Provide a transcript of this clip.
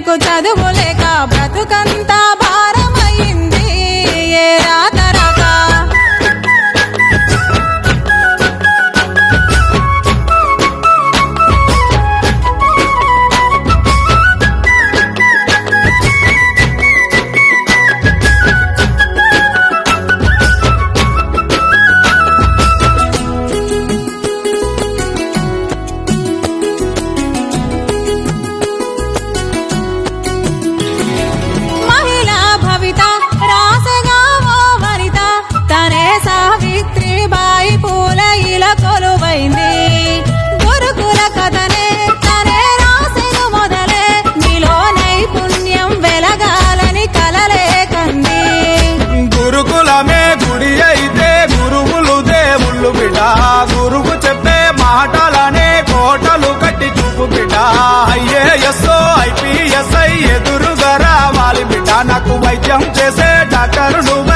నీకు చదువు లేక బ్రతుకంతా భారమయ్యింది ఏ రాత రాక. కొలువైంది గురుకుల కథనే తనే రాసెను మొదలే నీలో నైపుణ్యం వెలగాలని కలలే కంది. గురుకులమే గుడి అయితే గురువులు దేవుళ్ళు బిడ్డ గురువు చెప్పే మాటలనే కోటలు కట్టి చూపు బిడ్డ. ఐఏఎస్ ఐపీఎస్ఐ ఎదురుగా రావాలి బిడ్డ నాకు వైద్యం చేసే డాక్టర్ నువ్వు